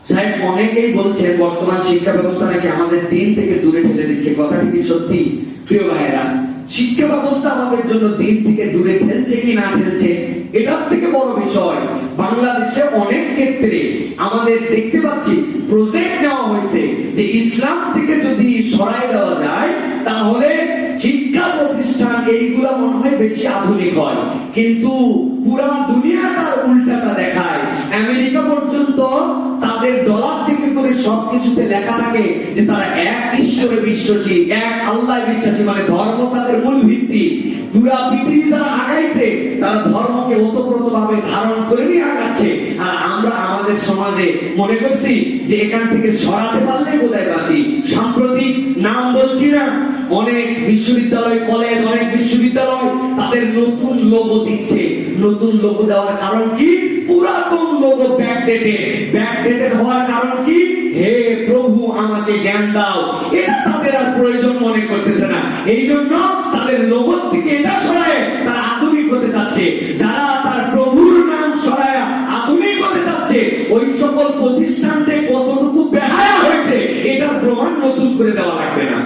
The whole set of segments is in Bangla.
সাহেব অনেকেই বলছে বর্তমান শিক্ষা ব্যবস্থা নাকি আমাদের দিন থেকে দূরে ঠেলে দিচ্ছে। কথাটি কি সত্যি? প্রিয় ভাইয়েরা, শিক্ষা ব্যবস্থা আমাদের জন্য দিন থেকে দূরে ঠেলছে কি না ঠেলছে, এটার থেকে বড় বিষয় বাংলাদেশে অনেক ক্ষেত্রে আমাদের দেখতে পাচ্ছি প্রজেক্ট নেওয়া হয়েছে যে ইসলাম থেকে যদি সরাই দেওয়া যায় তাহলে শিক্ষা প্রতিষ্ঠান এইগুলা মনে হয় বেশি আধুনিক হয়, কিন্তু পুরা দুনিয়া তার উল্টাটা দেখায়। আমেরিকা পর্যন্ত তাদের ডলার থেকে করে সবকিছুতে লেখা থাকে যে তারা এক ঈশ্বরে বিশ্বাসী, এক আল্লাহ বিশ্বাসী, মানে ধর্ম তাদের মূল ভিত্তি। পুরা পৃথিবী তারা আগাইছে, তারা ধর্মকে ওতপ্রোতভাবে ধারণ করে নিয়ে আগাচ্ছে। আর আমরা আমাদের সমাজে মনে করছি যে এখান থেকে সরাতে পারলে বোধহয় বাঁচি। সাম্প্রতিক নাম বলছি না, অনেক বিশ্ববিদ্যালয়, কলেজ, অনেক বিশ্ববিদ্যালয় তাদের নতুন লোগো দিচ্ছে। নতুন লোগো দেওয়ার কারণ কি? পুরাতন লোগো ব্যাকডেটেড হওয়ার কারণ কি? হে প্রভু আমাকে জ্ঞান দাও। এটা তাদের আর প্রয়োজন মনে করতেছে না, এই জন্য তাদের লোগো থেকে এটা সরায় তারা আধুনিক হতে যাচ্ছে। যারা তার প্রভুর নাম সরায় আধুনিক হতে যাচ্ছে, ওই সকল প্রতিষ্ঠানতে কতটুকু বেহায়া হয়েছে এটার প্রমাণ নতুন করে দেওয়া লাগবে না।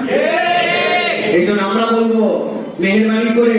এই জন্য আমরা বলবো, মেহেরবানি করে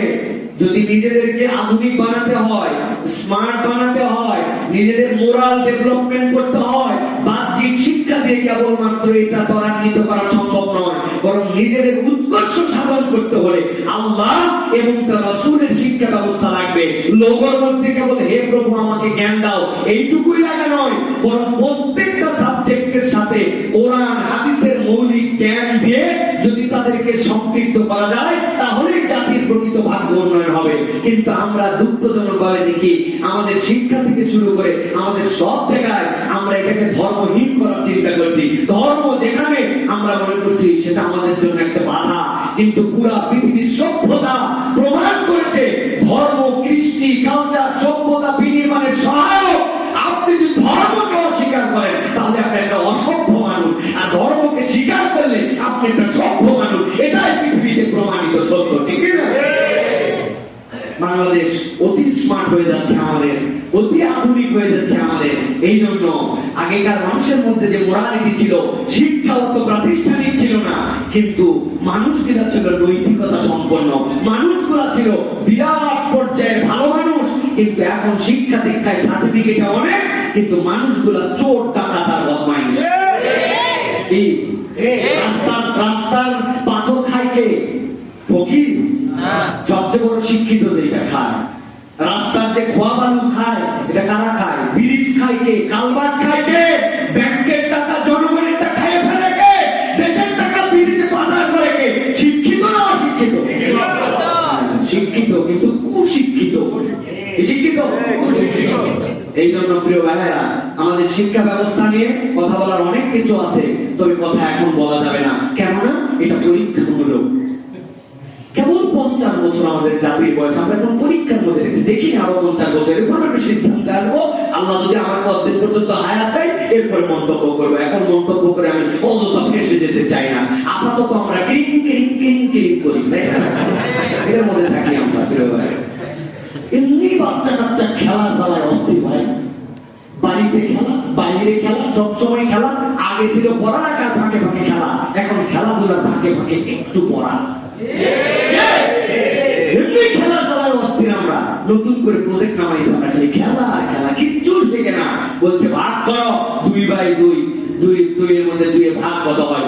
যদি নিজেদেরকে আধুনিক বানাতে হয়, স্মার্ট বানাতে হয়, নিজেদের মোরাল ডেভেলপমেন্ট করতে হয়, বাহ্যিক শিক্ষা দিয়ে কেবলমাত্র এটা ত্বরান্বিত করা সম্ভব নয়, বরং নিজেদের উৎকর্ষ সাধন করতে হলে আল্লাহ এবং তার রাসূলের শিক্ষা ব্যবস্থা লাগবে। লোগোর মধ্যে কেবল হে প্রভু আমাকে জ্ঞান দাও এইটুকুই লাগা নয়, বরং প্রত্যেকটা সাবজেক্টের সাথে কোরআন হাদিসের মৌলিক জ্ঞান দিয়ে যদি তাদেরকে সম্পৃক্ত করা যায় তাহলে জাতির প্রকৃত ভাগ্য উন্নয়ন হবে। কিন্তু আমরা দুঃখজনকভাবে দেখি আমাদের শিক্ষা থেকে শুরু করে আমাদের সব জায়গায় আমরা এটাকে ধর্মহীন করার চিন্তা করছি। ধর্ম যেখানে আমরা মনে করছি সেটা আমাদের জন্য একটা বাধা, কিন্তু পুরা পৃথিবীর সভ্যতা প্রমাণ করেছে ধর্ম, কৃষ্টি, কালচার, সভ্যতা বিনির্মাণের সহায়ক। আপনি যদি ধর্মকে অস্বীকার করেন তাহলে আপনি একটা অসভ্য মানুষ, আর ধর্মকে স্বীকার করলে আপনি একটা সভ্য মানুষ। এটাই পৃথিবীতে প্রমাণিত সত্য, ঠিক না? বাংলাদেশ অতি স্মার্ট হয়ে যাচ্ছে, আমাদের অতি আধুনিক হয়ে যাচ্ছে আমাদের। এই জন্য আগেকার মানুষের মধ্যে যে মোরালিটি ছিল, শিক্ষা অত প্রাতিষ্ঠানিক ছিল না, কিন্তু মানুষগুলা ছিল নৈতিকতা সম্পন্ন, মানুষগুলা ছিল বিরাট পর্যায়ের ভালো মানুষ। কিন্তু এখন শিক্ষা দীক্ষায় সার্টিফিকেট অনেক, কিন্তু মানুষগুলা চোর, ডাকাত আর বদমাইশ। রাস্তার পাথর খায় কে? ফকির। সবচেয়ে বড় শিক্ষিত যেটা খায়। রাস্তার যে খোয়া বালু খায় এটা কারা খায়? ব্রিজ খায় কে? কালভার্ট খায় কে? ব্যাংকের টাকা জনগণের টাকা খাইয়ে ফেলে কে? দেশের টাকা ব্রিজে পাচার করে কে? শিক্ষিত না অশিক্ষিত? শিক্ষিত কিন্তু কুশিক্ষিত। শিক্ষিত। এই জন্য প্রিয় ভাইয়েরা, আমাদের শিক্ষা ব্যবস্থা নিয়ে কথা বলার অনেক কিছু আছে, তবে কথা এখন বলা যাবে না, কেননা এটা পরীক্ষামূলক। কেবল 50 বছর আমাদের জাতির বয়স, আমরা এখন পরীক্ষার মধ্যে রেখেছি। দেখি আরো 50 বছরের পর একটা সিদ্ধান্ত আসবো, আল্লাহ যদি আমাকে অর্ধেক পর্যন্ত হায়াত দেয় এরপরে মন্তব্য করবো। এখন মন্তব্য করে আমি অযথা ফেসে যেতে চাই না। আপাতত আমরা কিরিং কিরিং কিরিং কিরিং করি, তাই না? এর মধ্যে থাকি আমরা। প্রিয় ভাই, এমনি বাচ্চা কাচ্চা খেলার জ্বালায় অস্থির ভাই। বাড়িতে খেলা, বাইরে খেলা, সবসময় খেলা। আগে ছিল পড়ালেখার ফাঁকে ফাঁকে খেলা, এখন খেলাধুলার ফাঁকে ফাঁকে একটু পড়া। এমনি খেলা জ্বালায় অস্থির আমরা। নতুন করে প্রজেক্ট নামাইছে, আমরা খালি খেলা আর খেলা, কিচ্ছু শেখে না। বলছে ভাগ করো 2/2, 2 এর মধ্যে 2 ভাগ কত হয়?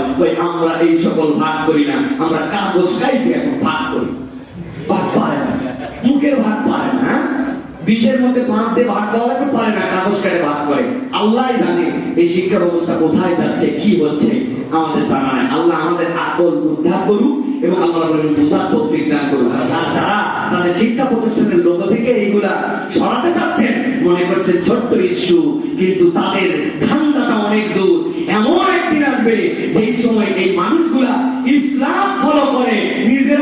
আমরা এই সকল ভাগ করি না, আমরা কাগজ কাইটে এখন ভাগ করি। ভাগ পারে না, মুখের ভাগ পারে না, 20 এর মধ্যে 5 দিয়ে ভাগ দেওয়া লাগবে, পারে না, কাগজ কাটে ভাগ করে। আল্লাহ জানে এই শিক্ষা ব্যবস্থা কোথায় যাচ্ছে, কি হচ্ছে, আমাদের জানা নাই। আল্লাহ আমাদের আকল উদ্ধার করুক এবং আল্লাহ বুঝার তৌফিক দান করুক। আর যারা তাদের শিক্ষা প্রতিষ্ঠানের লোগো থেকে এইগুলা সরাতে চাচ্ছেন, মনে করছেন ছোট্ট ইস্যু, কিন্তু তাদের ধান্দাটা অনেক দূর। এমন একদিন আসবে যেই সময় এই মানুষগুলা ইসলাম ফলো করে নিজেরা